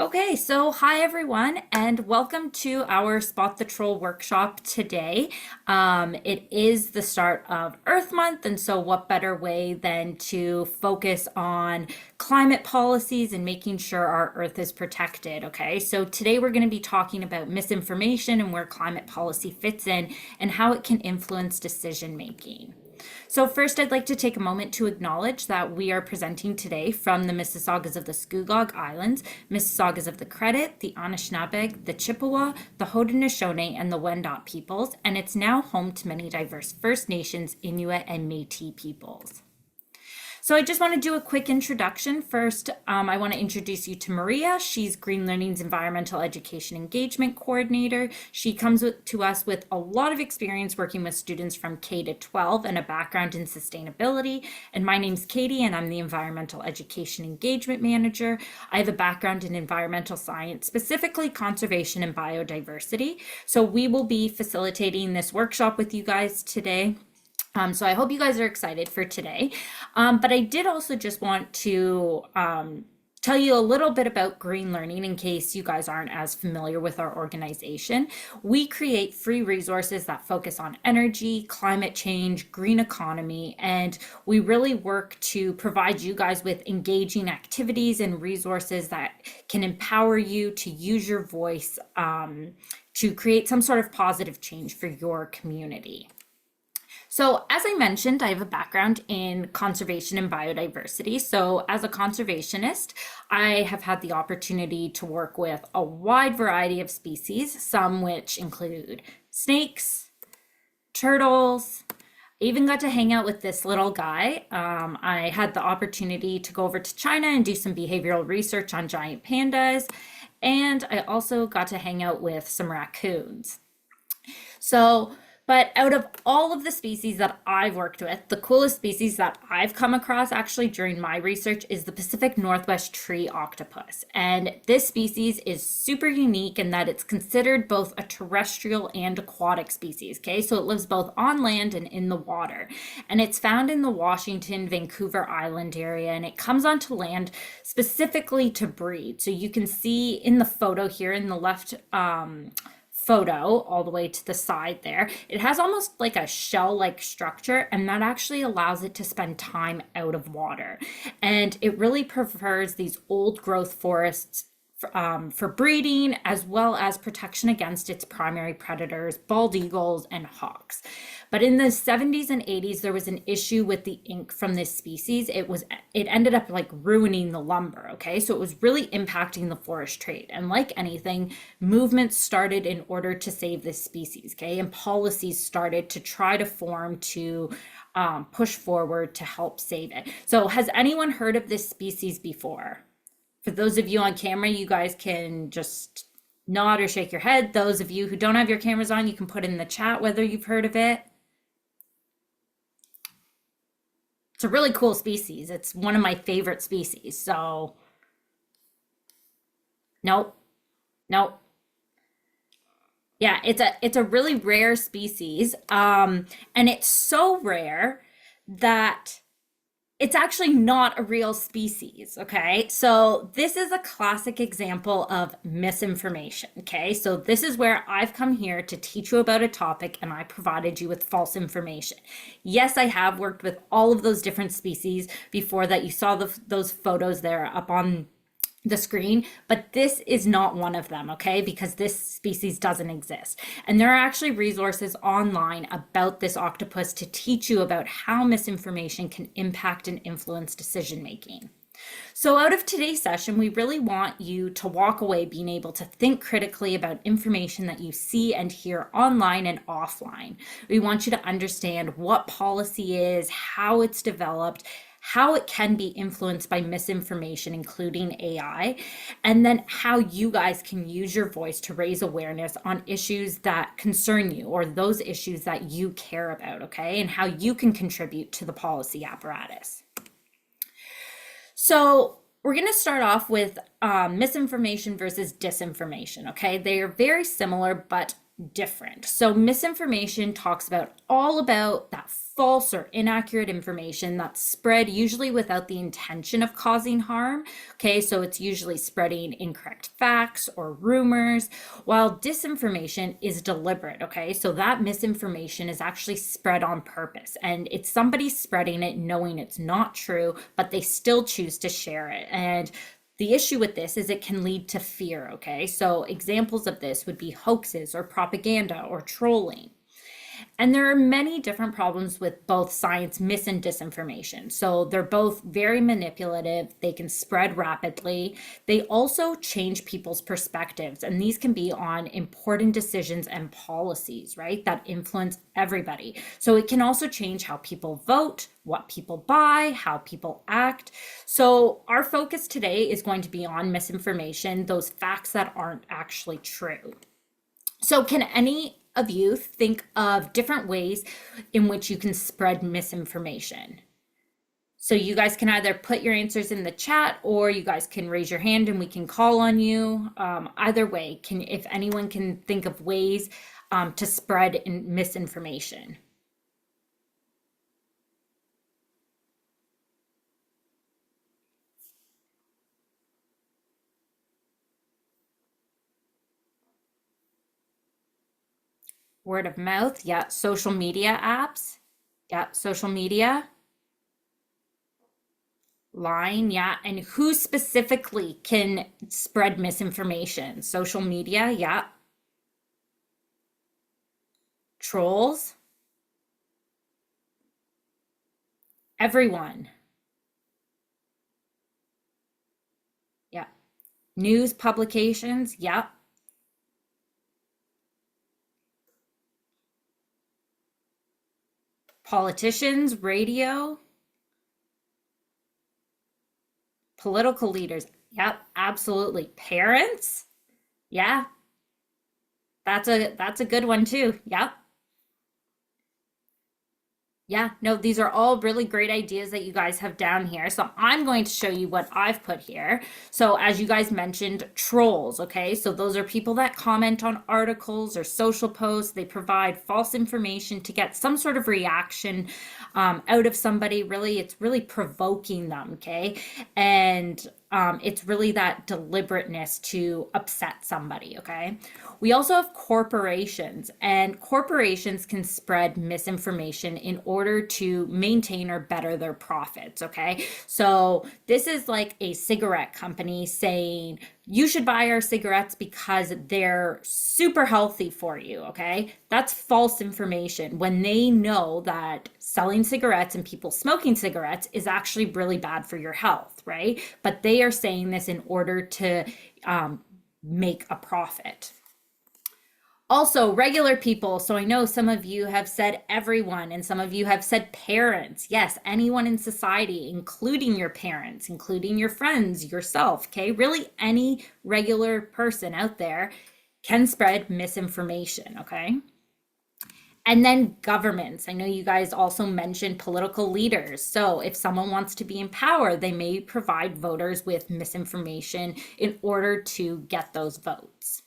Okay, so hi everyone, and welcome to our Spot the Troll workshop today. It is the start of Earth Month, and so what better way than to focus on climate policies and making sure our Earth is protected, okay? So today we're going to be talking about misinformation and where climate policy fits in and how it can influence decision making. So first, I'd like to take a moment to acknowledge that we are presenting today from the Mississaugas of the Scugog Islands, Mississaugas of the Credit, the Anishinaabeg, the Chippewa, the Haudenosaunee, and the Wendat peoples, and it's now home to many diverse First Nations, Inuit, and Métis peoples. So I just want to do a quick introduction. First, I want to introduce you to Maria. She's GreenLearning's Environmental Education Engagement Coordinator. She comes to us with a lot of experience working with students from K to 12 and a background in sustainability. And my name's Katie, and I'm the Environmental Education Engagement Manager. I have a background in environmental science, specifically conservation and biodiversity. So we will be facilitating this workshop with you guys today. So I hope you guys are excited for today. But I did also just want to tell you a little bit about GreenLearning in case you guys aren't as familiar with our organization. We create free resources that focus on energy, climate change, green economy, and we really work to provide you guys with engaging activities and resources that can empower you to use your voice to create some sort of positive change for your community. So as I mentioned, I have a background in conservation and biodiversity. So as a conservationist, I have had the opportunity to work with a wide variety of species, some which include snakes, turtles. I even got to hang out with this little guy. I had the opportunity to go over to China and do some behavioral research on giant pandas. And I also got to hang out with some raccoons. But out of all of the species that I've worked with, the coolest species that I've come across actually during my research is the Pacific Northwest tree octopus. And this species is super unique in that it's considered both a terrestrial and aquatic species, okay? So it lives both on land and in the water. And it's found in the Washington, Vancouver Island area, and it comes onto land specifically to breed. So you can see in the photo here in the left photo all the way to the side there, it has almost like a shell-like structure, and that actually allows it to spend time out of water. And it really prefers these old growth forests for breeding, as well as protection against its primary predators, bald eagles and hawks. But in the 70s and 80s, there was an issue with the ink from this species. It ended up like ruining the lumber, okay? So it was really impacting the forest trade. And like anything, movements started in order to save this species, okay? And policies started to try to form to push forward to help save it. So has anyone heard of this species before? For those of you on camera, you guys can just nod or shake your head. Those of you who don't have your cameras on, you can put in the chat whether you've heard of it. It's a really cool species. It's one of my favorite species. So, nope. Yeah, it's a really rare species. And it's so rare that it's actually not a real species, okay? So this is a classic example of misinformation, okay? So this is where I've come here to teach you about a topic and I provided you with false information. Yes, I have worked with all of those different species before that you saw those photos there up on the screen, but this is not one of them, okay? Because this species doesn't exist. And there are actually resources online about this octopus to teach you about how misinformation can impact and influence decision making. So out of today's session, we really want you to walk away being able to think critically about information that you see and hear online and offline. We want you to understand what policy is, how it's developed, how it can be influenced by misinformation, including AI, and then how you guys can use your voice to raise awareness on issues that concern you or those issues that you care about, okay? And how you can contribute to the policy apparatus. So we're going to start off with misinformation versus disinformation, okay? They are very similar, but different. So misinformation talks about all about that false or inaccurate information that's spread usually without the intention of causing harm. Okay, so it's usually spreading incorrect facts or rumors, while disinformation is deliberate. Okay, so that misinformation is actually spread on purpose, and it's somebody spreading it knowing it's not true, but they still choose to share it. And the issue with this is it can lead to fear, okay? So examples of this would be hoaxes or propaganda or trolling. And there are many different problems with both science mis and disinformation. So they're both very manipulative. They can spread rapidly. They also change people's perspectives. And these can be on important decisions and policies, right, that influence everybody. So it can also change how people vote, what people buy, how people act. So our focus today is going to be on misinformation, those facts that aren't actually true. So can any of you think of different ways in which you can spread misinformation? So you guys can either put your answers in the chat, or you guys can raise your hand and we can call on you. Either way, if anyone can think of ways to spread misinformation. Word of mouth, yeah. Social media apps, yeah. Social media. Lying, yeah. And who specifically can spread misinformation? Social media, yeah. Trolls, everyone, yeah. News publications, yeah. Politicians, radio, political leaders, yep, absolutely. Parents, yeah. That's a good one too. Yep. Yeah, no, these are all really great ideas that you guys have down here. So I'm going to show you what I've put here. So as you guys mentioned, trolls, okay? So those are people that comment on articles or social posts. They provide false information to get some sort of reaction out of somebody. Really, it's really provoking them, okay? And it's really that deliberateness to upset somebody, okay? We also have corporations, and corporations can spread misinformation in order to maintain or better their profits, okay? So this is like a cigarette company saying, you should buy our cigarettes because they're super healthy for you, okay? That's false information when they know that selling cigarettes and people smoking cigarettes is actually really bad for your health, right? But they are saying this in order to make a profit. Also, regular people. So I know some of you have said everyone, and some of you have said parents. Yes, anyone in society, including your parents, including your friends, yourself, okay? Really, any regular person out there can spread misinformation, okay? And then governments. I know you guys also mentioned political leaders. So if someone wants to be in power, they may provide voters with misinformation in order to get those votes.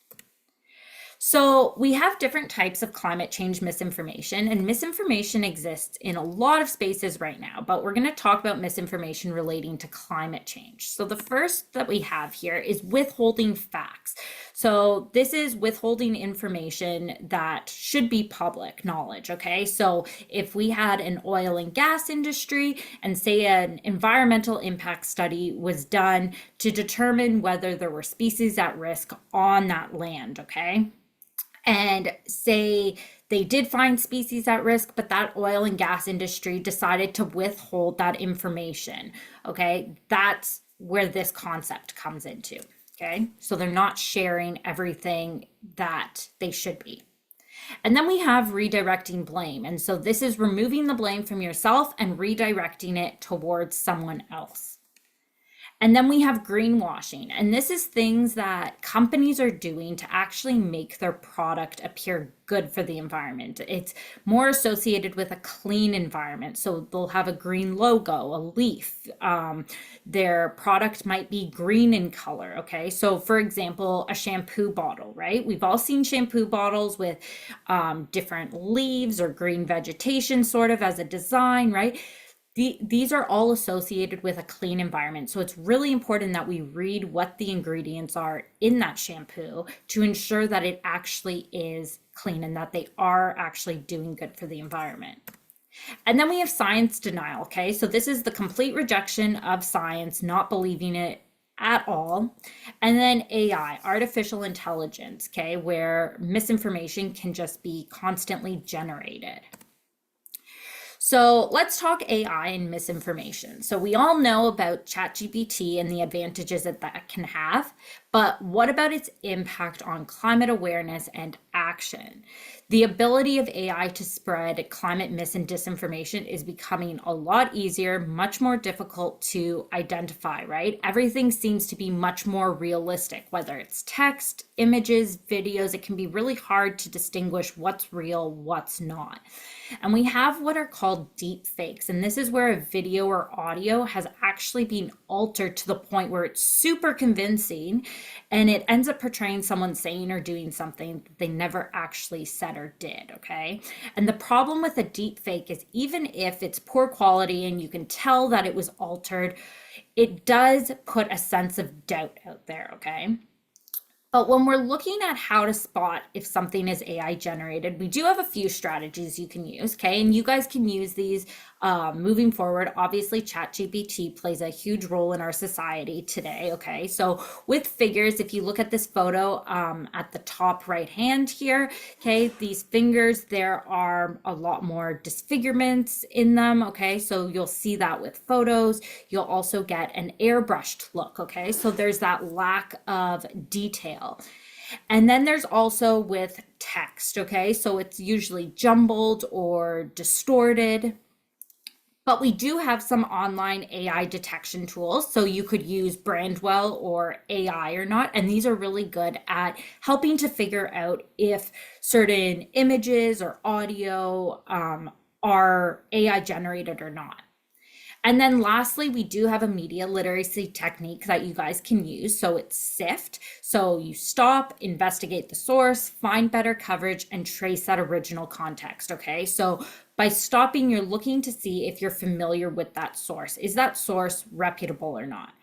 So we have different types of climate change misinformation, and misinformation exists in a lot of spaces right now, but we're going to talk about misinformation relating to climate change. So the first that we have here is withholding facts. So this is withholding information that should be public knowledge, okay? So if we had an oil and gas industry and say an environmental impact study was done to determine whether there were species at risk on that land, okay? And say they did find species at risk, but that oil and gas industry decided to withhold that information. Okay, that's where this concept comes into. Okay, so they're not sharing everything that they should be. And then we have redirecting blame. And so this is removing the blame from yourself and redirecting it towards someone else. And then we have greenwashing. And this is things that companies are doing to actually make their product appear good for the environment. It's more associated with a clean environment. So they'll have a green logo, a leaf. Their product might be green in color. Okay. So, for example, a shampoo bottle, right? We've all seen shampoo bottles with different leaves or green vegetation, sort of as a design, right? These are all associated with a clean environment. So it's really important that we read what the ingredients are in that shampoo to ensure that it actually is clean and that they are actually doing good for the environment. And then we have science denial. Okay. So this is the complete rejection of science, not believing it at all. And then AI, artificial intelligence, okay, where misinformation can just be constantly generated. So let's talk AI and misinformation. So we all know about ChatGPT and the advantages that that can have, but what about its impact on climate awareness and action? The ability of AI to spread climate mis and disinformation is becoming a lot easier, much more difficult to identify, right? Everything seems to be much more realistic, whether it's text, images, videos. It can be really hard to distinguish what's real, what's not. And we have what are called deep fakes. And this is where a video or audio has actually been altered to the point where it's super convincing and it ends up portraying someone saying or doing something that they never actually said or did. Okay. And the problem with a deep fake is even if it's poor quality and you can tell that it was altered, it does put a sense of doubt out there. Okay. But when we're looking at how to spot if something is AI generated, we do have a few strategies you can use, okay? And you guys can use these moving forward. Obviously, ChatGPT plays a huge role in our society today, okay? So with figures, if you look at this photo at the top right hand here, okay, these fingers, there are a lot more disfigurements in them, okay? So you'll see that with photos. You'll also get an airbrushed look, okay? So there's that lack of detail. And then there's also with text, okay? So it's usually jumbled or distorted. But we do have some online AI detection tools. So you could use Brandwell or AI or not. And these are really good at helping to figure out if certain images or audio are AI generated or not. And then lastly, we do have a media literacy technique that you guys can use. So it's SIFT. So you stop, investigate the source, find better coverage, and trace that original context. Okay. So by stopping, you're looking to see if you're familiar with that source. Is that source reputable or not?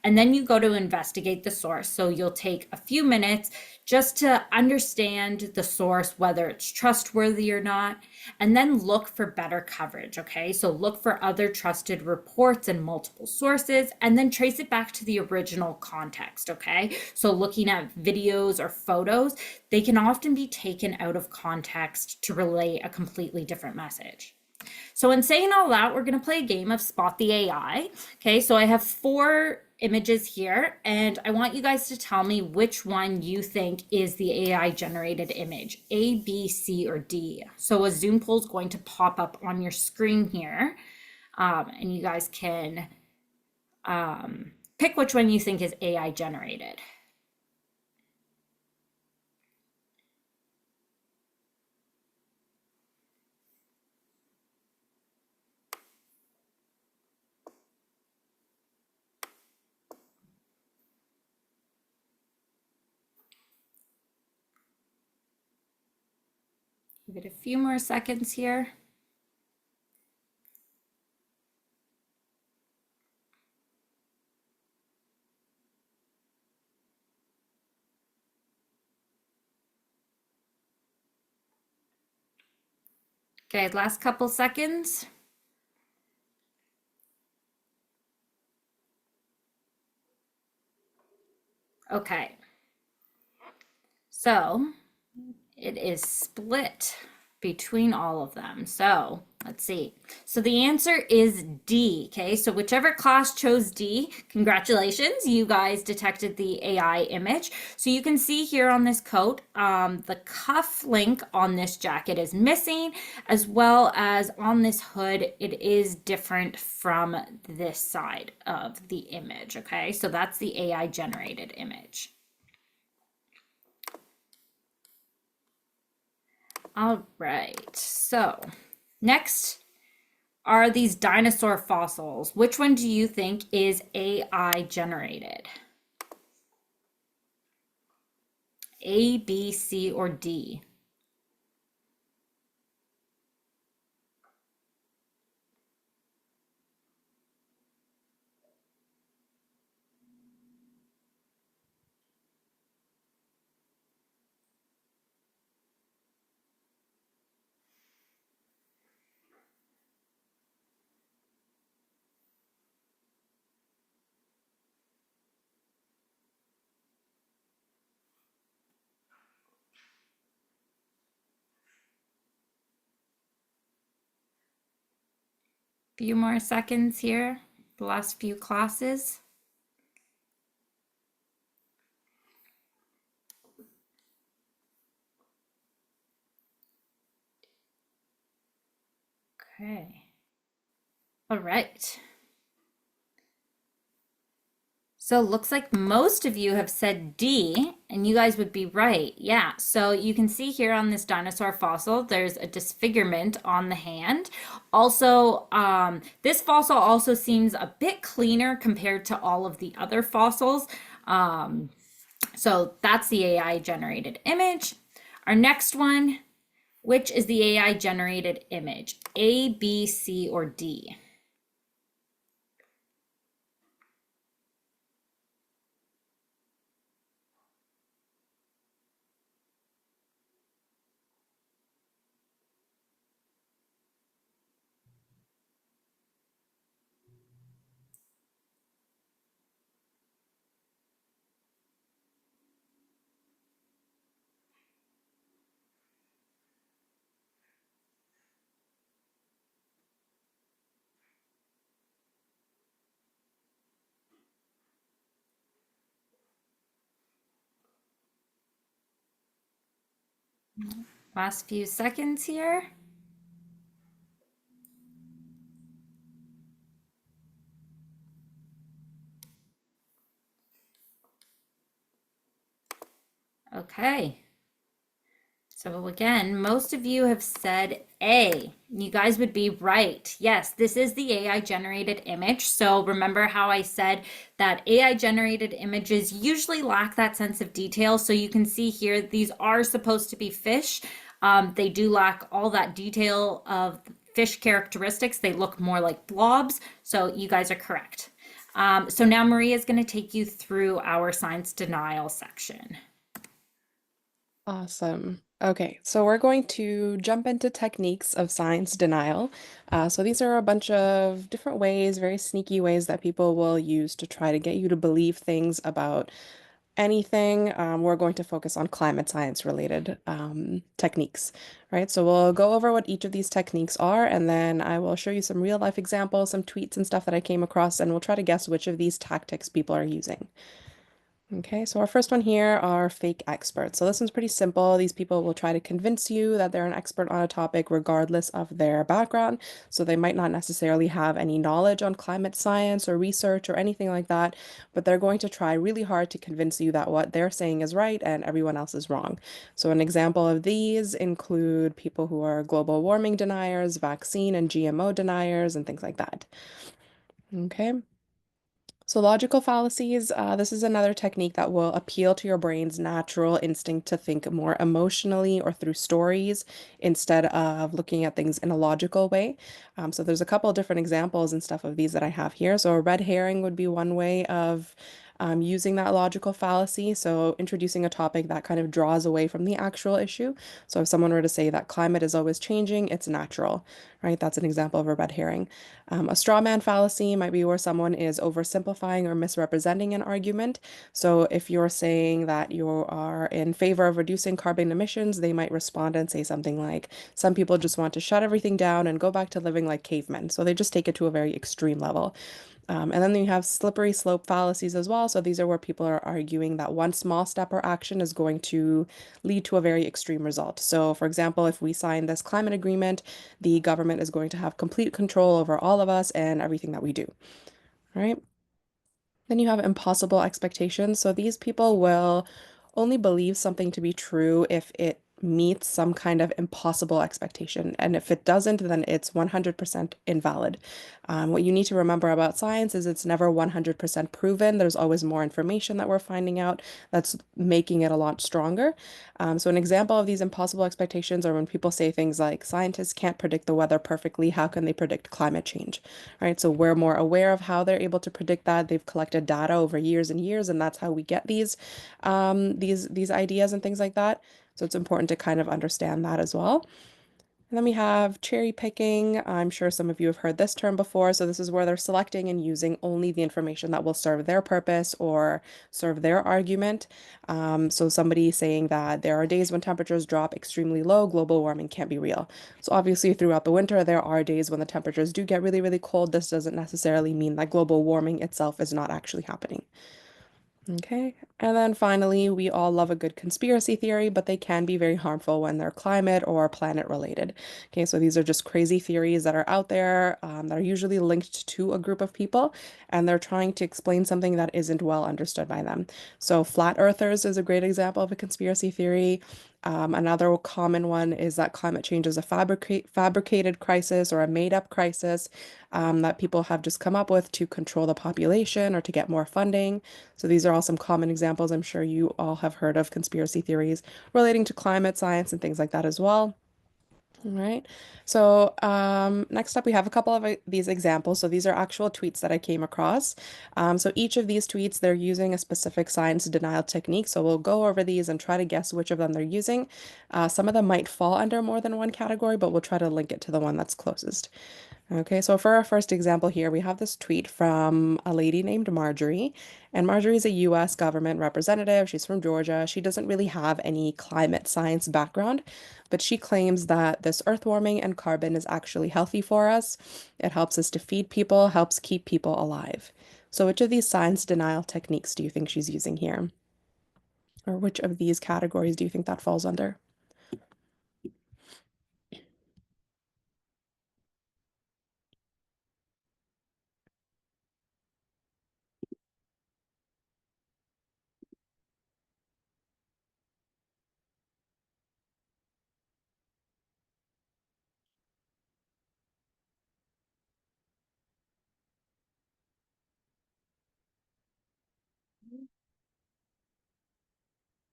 And then you go to investigate the source. So you'll take a few minutes just to understand the source, whether it's trustworthy or not, and then look for better coverage. Okay. So look for other trusted reports and multiple sources, and then trace it back to the original context. Okay. So looking at videos or photos, they can often be taken out of context to relay a completely different message. So in saying all that, we're going to play a game of Spot the AI. Okay, so I have 4 images here, and I want you guys to tell me which one you think is the AI generated image, A, B, C, or D. So a Zoom poll is going to pop up on your screen here, and you guys can pick which one you think is AI generated. Give it a few more seconds here. Okay, last couple seconds. Okay, so it is split between all of them. So Let's see. So the answer is D. Okay, so whichever class chose D, congratulations, you guys detected the AI image. So you can see here on this coat, the cuff link on this jacket is missing, as well as on this hood, it is different from this side of the image. Okay, so that's the AI generated image. All right, so next are these dinosaur fossils. Which one do you think is AI generated? A, B, C, or D? Few more seconds here, the last few classes. Okay. All right. So it looks like most of you have said D, and you guys would be right. Yeah. So you can see here on this dinosaur fossil, there's a disfigurement on the hand. Also, this fossil also seems a bit cleaner compared to all of the other fossils. So that's the AI generated image. Our next one, which is the AI generated image? A, B, C, or D? Last few seconds here. Okay. So again, most of you have said A. You guys would be right. Yes, this is the AI generated image. So remember how I said that AI generated images usually lack that sense of detail. So you can see here, these are supposed to be fish. They do lack all that detail of fish characteristics. They look more like blobs. So you guys are correct. So now Maria is going to take you through our science denial section. Awesome. Okay, so we're going to jump into techniques of science denial. So these are a bunch of different ways, very sneaky ways that people will use to try to get you to believe things about anything. We're going to focus on climate science related techniques, right? So we'll go over what each of these techniques are, and then I will show you some real life examples, some tweets and stuff that I came across, and we'll try to guess which of these tactics people are using. Okay, so our first one here are fake experts. So this one's pretty simple. These people will try to convince you that they're an expert on a topic regardless of their background. So they might not necessarily have any knowledge on climate science or research or anything like that, but they're going to try really hard to convince you that what they're saying is right and everyone else is wrong. So an example of these include people who are global warming deniers, vaccine and GMO deniers, and things like that. Okay. So logical fallacies, this is another technique that will appeal to your brain's natural instinct to think more emotionally or through stories instead of looking at things in a logical way. So there's a couple of different examples and stuff of these that I have here. So a red herring would be one way of using that logical fallacy. So introducing a topic that kind of draws away from the actual issue. So if someone were to say that climate is always changing, it's natural, right? That's an example of a red herring. A straw man fallacy might be where someone is oversimplifying or misrepresenting an argument. So if you're saying that you are in favor of reducing carbon emissions, they might respond and say something like, some people just want to shut everything down and go back to living like cavemen. So they just take it to a very extreme level. And then you have slippery slope fallacies as well. So these are where people are arguing that one small step or action is going to lead to a very extreme result. So, for example, if we sign this climate agreement, the government is going to have complete control over all of us and everything that we do, right? Then you have impossible expectations. So these people will only believe something to be true if it meets some kind of impossible expectation. And if it doesn't, then it's 100% invalid. What you need to remember about science is it's never 100% proven. There's always more information that we're finding out that's making it a lot stronger. So an example of these impossible expectations are when people say things like, scientists can't predict the weather perfectly. How can they predict climate change? Right? So we're more aware of how they're able to predict that. They've collected data over years and years, and that's how we get these ideas and things like that. So it's important to kind of understand that as well. And then we have cherry picking. I'm sure some of you have heard this term before. So this is where they're selecting and using only the information that will serve their purpose or serve their argument. So somebody saying that there are days when temperatures drop extremely low, global warming can't be real. So obviously throughout the winter, there are days when the temperatures do get really, really cold. This doesn't necessarily mean that global warming itself is not actually happening. Okay. And then finally, we all love a good conspiracy theory, but they can be very harmful when they're climate or planet related. Okay, so these are just crazy theories that are out there that are usually linked to a group of people, and they're trying to explain something that isn't well understood by them. So, flat earthers is a great example of a conspiracy theory. Another common one is that climate change is a fabricated crisis or a made-up crisis that people have just come up with to control the population or to get more funding. So these are all some common examples. I'm sure you all have heard of conspiracy theories relating to climate science and things like that as well. All right. So next up, we have a couple of these examples. So these are actual tweets that I came across. So each of these tweets, they're using a specific science denial technique. So we'll go over these and try to guess which of them they're using. Some of them might fall under more than one category, but we'll try to link it to the one that's closest. Okay, so for our first example here, we have this tweet from a lady named Marjorie. And Marjorie is a US government representative. She's from Georgia. She doesn't really have any climate science background, but she claims that this earth warming and carbon is actually healthy for us. It helps us to feed people, helps keep people alive. So which of these science denial techniques do you think she's using here? Or which of these categories do you think that falls under?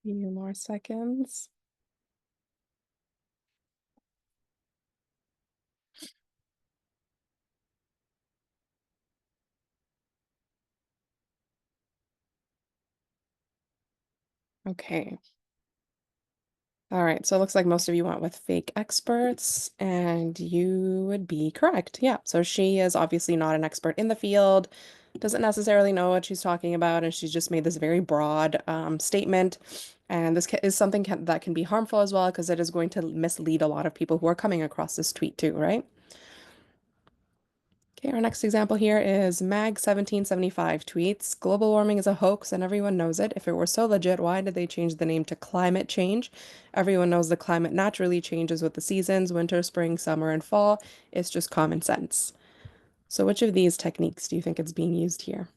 Few more seconds. Okay. All right, so it looks like most of you went with fake experts, and you would be correct. Yeah, so she is obviously not an expert in the field, doesn't necessarily know what she's talking about, and she's just made this very broad statement. And this is something that can be harmful as well because it is going to mislead a lot of people who are coming across this tweet too, right? Okay, our next example here is Mag1775 tweets, global warming is a hoax and everyone knows it. If it were so legit, why did they change the name to climate change? Everyone knows the climate naturally changes with the seasons, winter, spring, summer, and fall. It's just common sense. So which of these techniques do you think is being used here?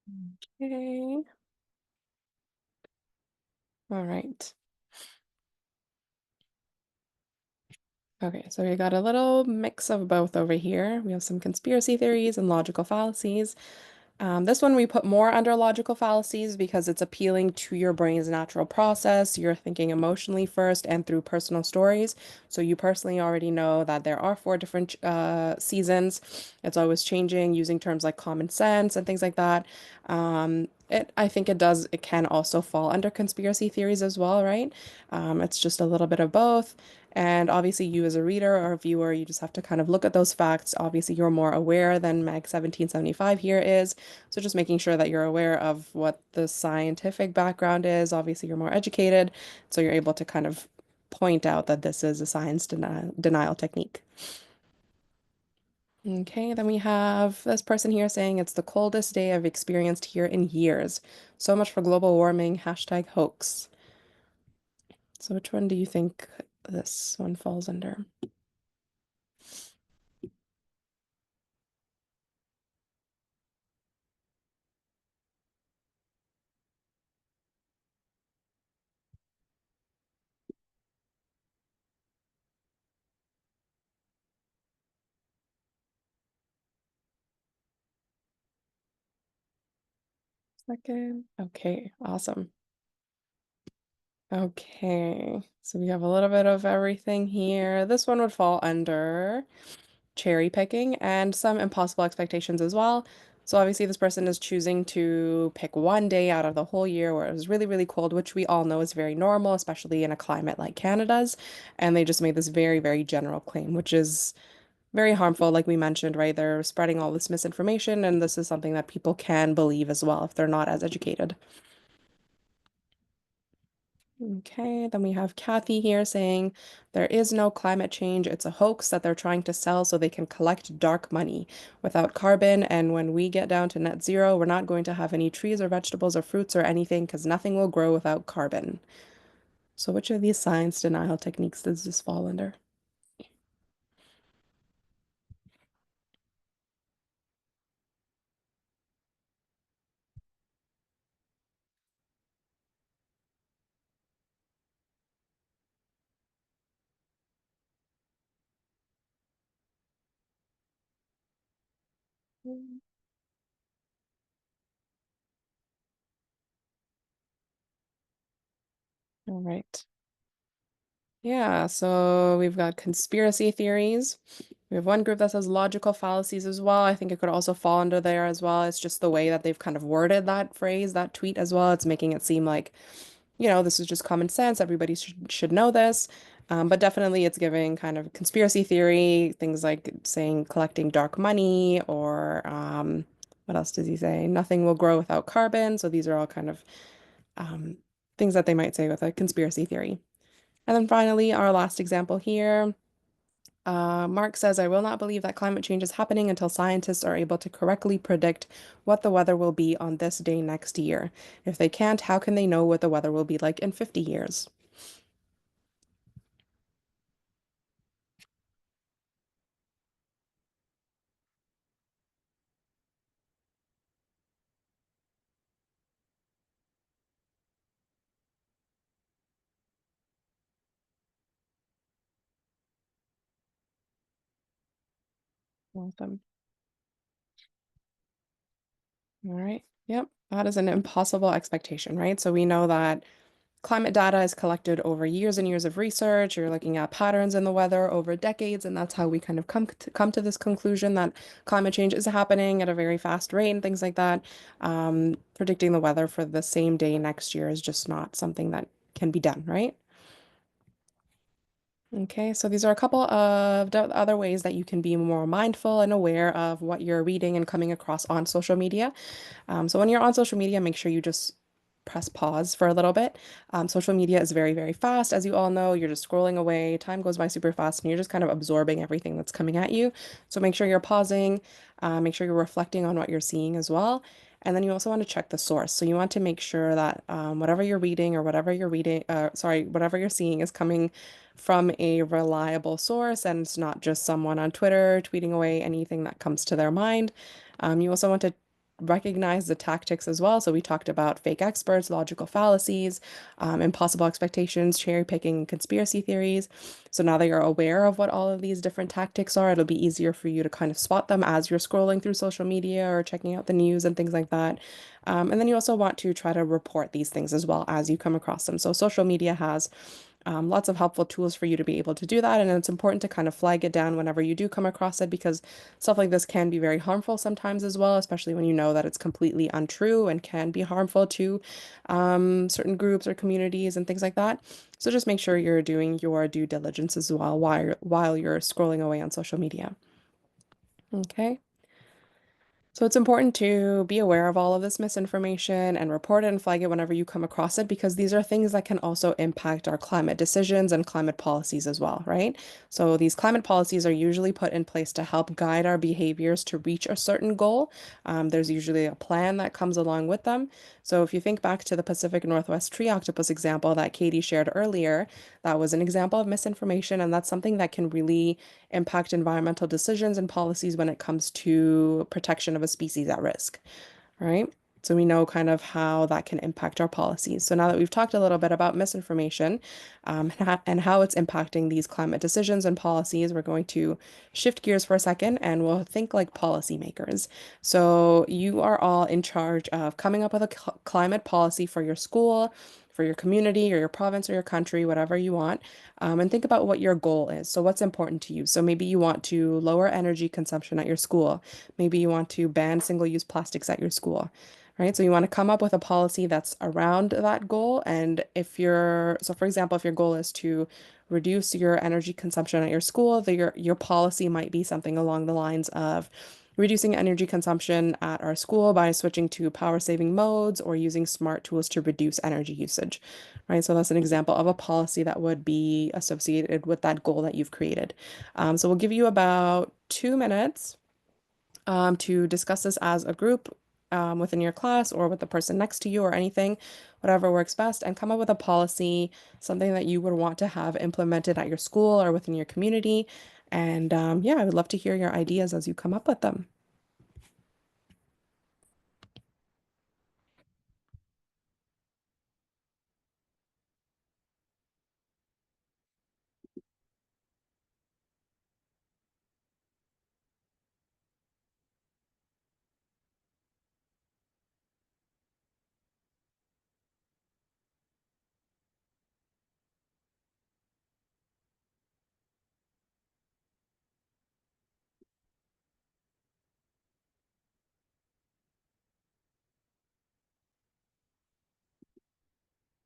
Okay. All right. Okay, so we got a little mix of both over here. We have some conspiracy theories and logical fallacies. This one we put more under logical fallacies because it's appealing to your brain's natural process. You're thinking emotionally first and through personal stories. So you personally already know that there are four different seasons. It's always changing, using terms like common sense and things like that. I think it can also fall under conspiracy theories as well, right? It's just a little bit of both. And obviously, you as a reader or a viewer, you just have to kind of look at those facts. Obviously, you're more aware than Meg 1775 here is. So just making sure that you're aware of what the scientific background is. Obviously, you're more educated, so you're able to kind of point out that this is a science denial technique. Okay, then we have this person here saying it's the coldest day I've experienced here in years. So much for global warming, hashtag hoax. So which one do you think this one falls under? Second. Okay, awesome. Okay, so we have a little bit of everything here. This one would fall under cherry picking and some impossible expectations as well. So obviously this person is choosing to pick one day out of the whole year where it was really, really cold, which we all know is very normal, especially in a climate like Canada's. And they just made this very, very general claim, which is very harmful, like we mentioned, right? They're spreading all this misinformation, and this is something that people can believe as well if they're not as educated. Okay, then we have Kathy here saying there is no climate change. It's a hoax that they're trying to sell so they can collect dark money without carbon. And when we get down to net zero, we're not going to have any trees or vegetables or fruits or anything because nothing will grow without carbon. So which of these science denial techniques does this fall under? Mm. All right. Yeah, so we've got conspiracy theories. We have one group that says logical fallacies as well. I think it could also fall under there as well. It's just the way that they've kind of worded that phrase, that tweet as well. It's making it seem like, this is just common sense. Everybody should know this. But definitely it's giving kind of conspiracy theory, things like saying collecting dark money or what else does he say? Nothing will grow without carbon. So these are all kind of um, things that they might say with a conspiracy theory. And then finally, our last example here. Mark says, I will not believe that climate change is happening until scientists are able to correctly predict what the weather will be on this day next year. If they can't, how can they know what the weather will be like in 50 years? Awesome. All right. Yep. That is an impossible expectation, right? So we know that climate data is collected over years and years of research. You're looking at patterns in the weather over decades, and that's how we kind of come to this conclusion that climate change is happening at a very fast rate and things like that. Predicting the weather for the same day next year is just not something that can be done, right? Okay, so these are a couple of other ways that you can be more mindful and aware of what you're reading and coming across on social media. So when you're on social media, make sure you just press pause for a little bit. Social media is very, very fast. As you all know, you're just scrolling away. Time goes by super fast and you're just kind of absorbing everything that's coming at you. So make sure you're pausing, make sure you're reflecting on what you're seeing as well. And then you also want to check the source. So you want to make sure that whatever you're reading or whatever you're seeing is coming from a reliable source and it's not just someone on Twitter tweeting away anything that comes to their mind. You also want to recognize the tactics as well. So we talked about fake experts, logical fallacies, impossible expectations, cherry picking, conspiracy theories. So now that you're aware of what all of these different tactics are, it'll be easier for you to kind of spot them as you're scrolling through social media or checking out the news and things like that. And then you also want to try to report these things as well as you come across them. So social media has lots of helpful tools for you to be able to do that. And it's important to kind of flag it down whenever you do come across it because stuff like this can be very harmful sometimes as well, especially when you know that it's completely untrue and can be harmful to certain groups or communities and things like that. So just make sure you're doing your due diligence as well while you're scrolling away on social media. Okay. So it's important to be aware of all of this misinformation and report it and flag it whenever you come across it because these are things that can also impact our climate decisions and climate policies as well, right? So these climate policies are usually put in place to help guide our behaviors to reach a certain goal. There's usually a plan that comes along with them. So if you think back to the Pacific Northwest tree octopus example that Katie shared earlier, that was an example of misinformation, and that's something that can really impact environmental decisions and policies when it comes to protection of a species at risk, right? So we know kind of how that can impact our policies. So now that we've talked a little bit about misinformation, and how it's impacting these climate decisions and policies, we're going to shift gears for a second and we'll think like policymakers. So you are all in charge of coming up with a climate policy for your school, for your community or your province or your country, whatever you want, and think about what your goal is. So what's important to you? So maybe you want to lower energy consumption at your school. Maybe you want to ban single-use plastics at your school, right? So you want to come up with a policy that's around that goal. And so for example, if your goal is to reduce your energy consumption at your school, your policy might be something along the lines of reducing energy consumption at our school by switching to power saving modes or using smart tools to reduce energy usage, right? So that's an example of a policy that would be associated with that goal that you've created. So we'll give you about 2 minutes to discuss this as a group within your class or with the person next to you or anything, whatever works best, and come up with a policy, something that you would want to have implemented at your school or within your community. And yeah, I would love to hear your ideas as you come up with them.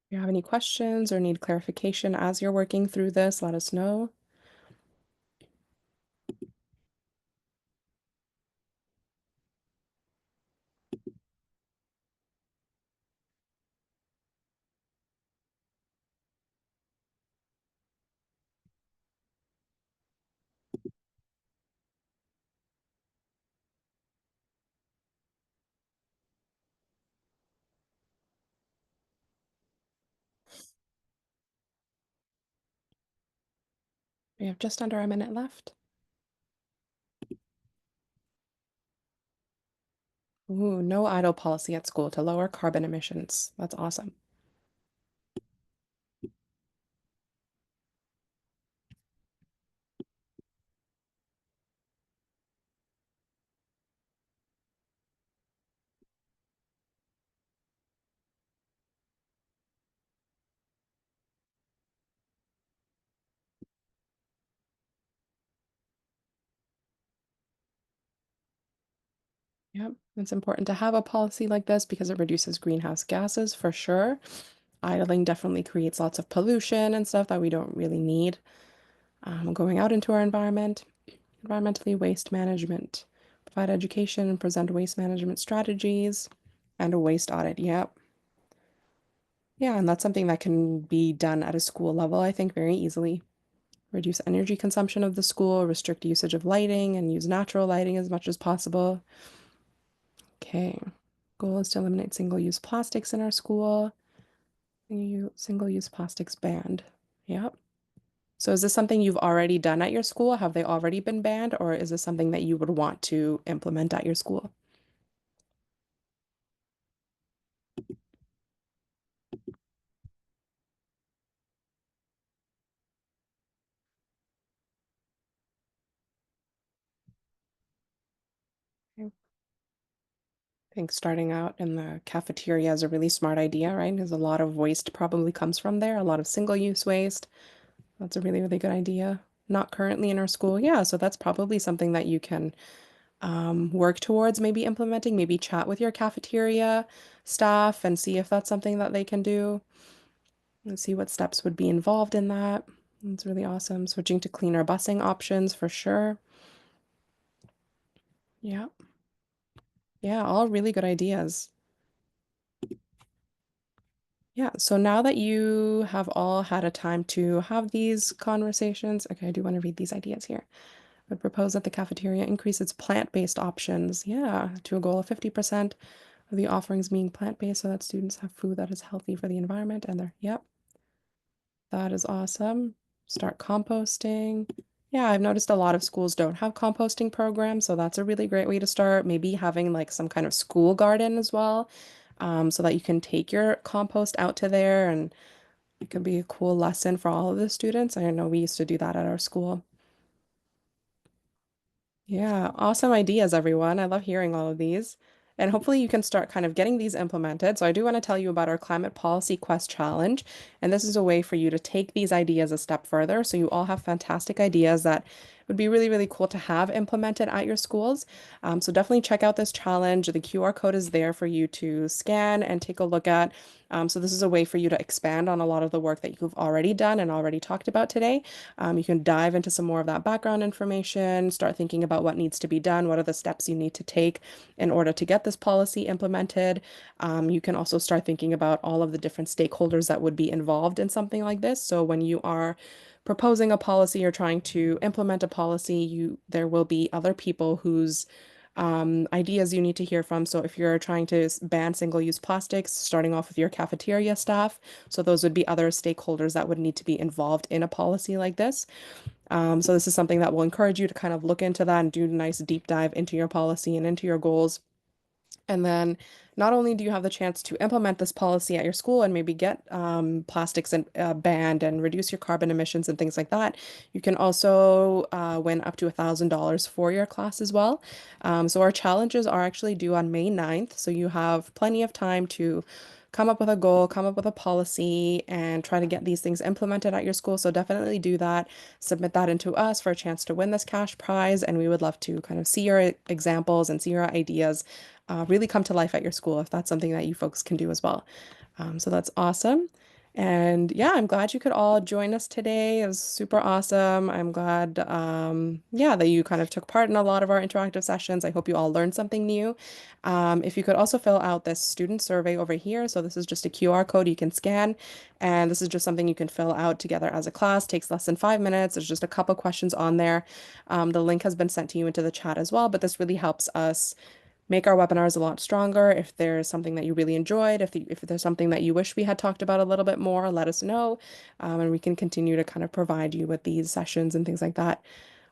If you have any questions or need clarification as you're working through this, let us know. We have just under a minute left. Ooh, no idle policy at school to lower carbon emissions. That's awesome. Yep, it's important to have a policy like this because it reduces greenhouse gases for sure. Idling definitely creates lots of pollution and stuff that we don't really need going out into our environment. Environmentally, waste management. Provide education and present waste management strategies and a waste audit. Yep. Yeah, and that's something that can be done at a school level, I think, very easily. Reduce energy consumption of the school, restrict usage of lighting, and use natural lighting as much as possible. Okay. Goal is to eliminate single-use plastics in our school. Single-use plastics banned. Yep. So is this something you've already done at your school? Have they already been banned, or is this something that you would want to implement at your school? I think starting out in the cafeteria is a really smart idea, right? Because a lot of waste probably comes from there, a lot of single-use waste. That's a really, really good idea. Not currently in our school. Yeah, so that's probably something that you can work towards maybe implementing, maybe chat with your cafeteria staff and see if that's something that they can do and see what steps would be involved in that. That's really awesome. Switching to cleaner busing options for sure. Yeah. Yeah, all really good ideas. Yeah, so now that you have all had a time to have these conversations, okay, I do want to read these ideas here. Would propose that the cafeteria increase its plant-based options, yeah, to a goal of 50% of the offerings being plant-based so that students have food that is healthy for the environment and their, yep, that is awesome. Start composting. Yeah, I've noticed a lot of schools don't have composting programs, so that's a really great way to start. Maybe having like some kind of school garden as well, so that you can take your compost out to there and it could be a cool lesson for all of the students. I know we used to do that at our school. Yeah, awesome ideas, everyone. I love hearing all of these. And hopefully you can start kind of getting these implemented. So I do want to tell you about our Climate Policy Quest Challenge. And this is a way for you to take these ideas a step further. So you all have fantastic ideas that would be really, really cool to have implemented at your schools. So definitely check out this challenge. The QR code is there for you to scan and take a look at. So this is a way for you to expand on a lot of the work that you've already done and already talked about today. You can dive into some more of that background information, start thinking about what needs to be done, what are the steps you need to take in order to get this policy implemented. You can also start thinking about all of the different stakeholders that would be involved in something like this. So when you are proposing a policy or trying to implement a policy, there will be other people whose ideas you need to hear from. So if you're trying to ban single-use plastics, starting off with your cafeteria staff, so those would be other stakeholders that would need to be involved in a policy like this. So this is something that will encourage you to kind of look into that and do a nice deep dive into your policy and into your goals. And then not only do you have the chance to implement this policy at your school and maybe get plastics and banned and reduce your carbon emissions and things like that, you can also win up to $1,000 for your class as well. So our challenges are actually due on May 9th. So you have plenty of time to come up with a goal, come up with a policy, and try to get these things implemented at your school. So definitely do that. Submit that into us for a chance to win this cash prize. And we would love to kind of see your examples and see your ideas really come to life at your school if that's something that you folks can do as well. So that's awesome. And yeah, I'm glad you could all join us today. It was super awesome. I'm glad, yeah, that you kind of took part in a lot of our interactive sessions. I hope you all learned something new. If you could also fill out this student survey over here. So this is just a QR code you can scan, and this is just something you can fill out together as a class. Takes less than 5 minutes. There's just a couple questions on there. The link has been sent to you into the chat as well, but this really helps us make our webinars a lot stronger. If there's something that you really enjoyed, if there's something that you wish we had talked about a little bit more, let us know, and we can continue to kind of provide you with these sessions and things like that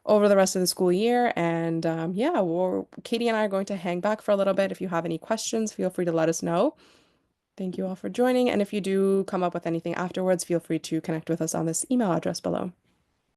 over the rest of the school year. And yeah, Katie and I are going to hang back for a little bit. If you have any questions, feel free to let us know. Thank you all for joining. And if you do come up with anything afterwards, feel free to connect with us on this email address below.